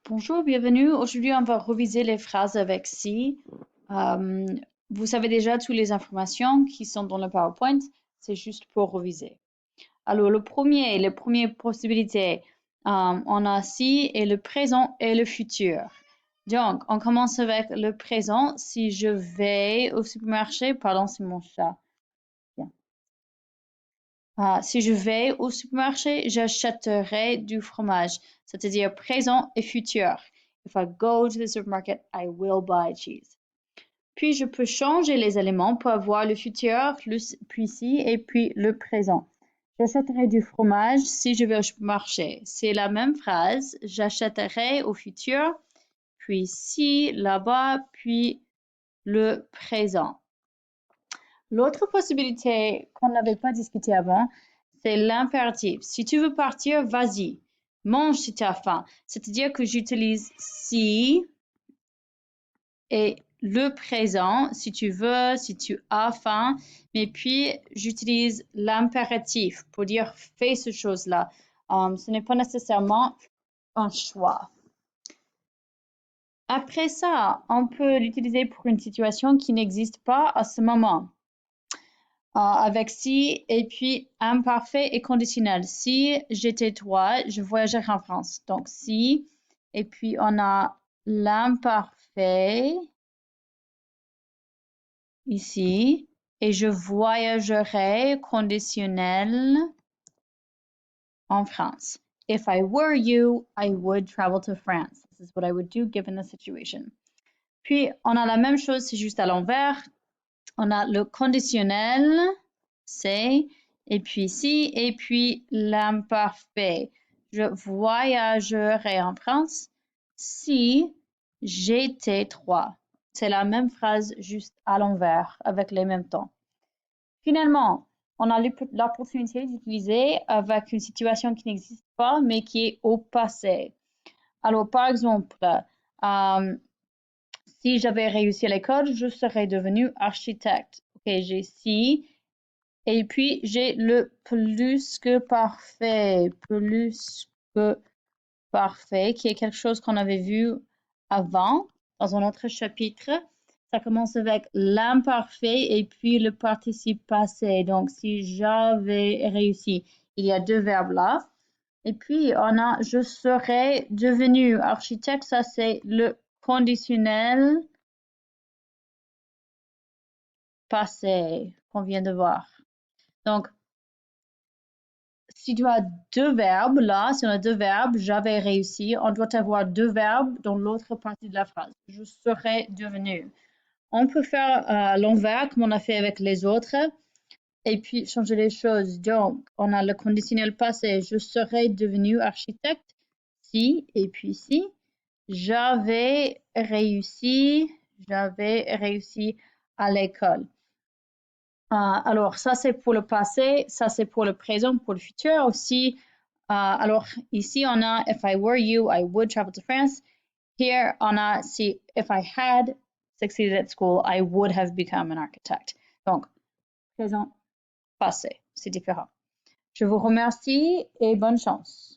Bonjour, bienvenue. Aujourd'hui, on va réviser les phrases avec si. Euh, Vous savez déjà toutes les informations qui sont dans le PowerPoint. C'est juste pour réviser. Alors, les premières possibilités, on a si et le présent et le futur. Donc, on commence avec le présent. Si je vais au supermarché, pardon, c'est mon chat. Bien. Si je vais au supermarché, j'achèterai du fromage, c'est-à-dire présent et futur. If I go to the supermarket, I will buy cheese. Puis je peux changer les éléments pour avoir le futur, puis si et puis le présent. J'achèterai du fromage si je vais au supermarché. C'est la même phrase. J'achèterai au futur, puis si là-bas, puis le présent. L'autre possibilité qu'on n'avait pas discuté avant, c'est l'impératif. Si tu veux partir, vas-y. Mange si tu as faim. C'est-à-dire que j'utilise si et le présent, si tu veux, si tu as faim. Mais puis, j'utilise l'impératif pour dire fais ce chose-là. Ce n'est pas nécessairement un choix. Après ça, on peut l'utiliser pour une situation qui n'existe pas à ce moment. Avec si et puis imparfait et conditionnel. Si j'étais toi, je voyagerais en France. Donc si et puis on a l'imparfait ici et je voyagerais conditionnel en France. If I were you, I would travel to France. This is what I would do given the situation. Puis on a la même chose, c'est juste à l'envers. On a le conditionnel, c'est, et puis si, et puis l'imparfait. Je voyagerai en France si j'étais trois. C'est la même phrase juste à l'envers avec les mêmes temps. Finalement, on a l'opportunité d'utiliser avec une situation qui n'existe pas mais qui est au passé. Alors, par exemple, si j'avais réussi à l'école, je serais devenu architecte. Ok, j'ai si. Et puis, j'ai le plus que parfait. Plus que parfait, qui est quelque chose qu'on avait vu avant dans un autre chapitre. Ça commence avec l'imparfait et puis le participe passé. Donc, si j'avais réussi, il y a deux verbes là. Et puis, on a je serais devenu architecte. Ça, c'est le conditionnel passé qu'on vient de voir. Donc, si tu as deux verbes là, si on a deux verbes, j'avais réussi, on doit avoir deux verbes dans l'autre partie de la phrase. Je serais devenu. On peut faire l'envers comme on a fait avec les autres et puis changer les choses. Donc, on a le conditionnel passé. Je serais devenu architecte si et puis si j'avais réussi à l'école. Alors, ça, c'est pour le passé. Ça, c'est pour le présent, pour le futur aussi. Alors, ici, on a If I were you, I would travel to France. Here, on a si If I had succeeded at school, I would have become an architect. Donc, présent, passé, c'est différent. Je vous remercie et bonne chance.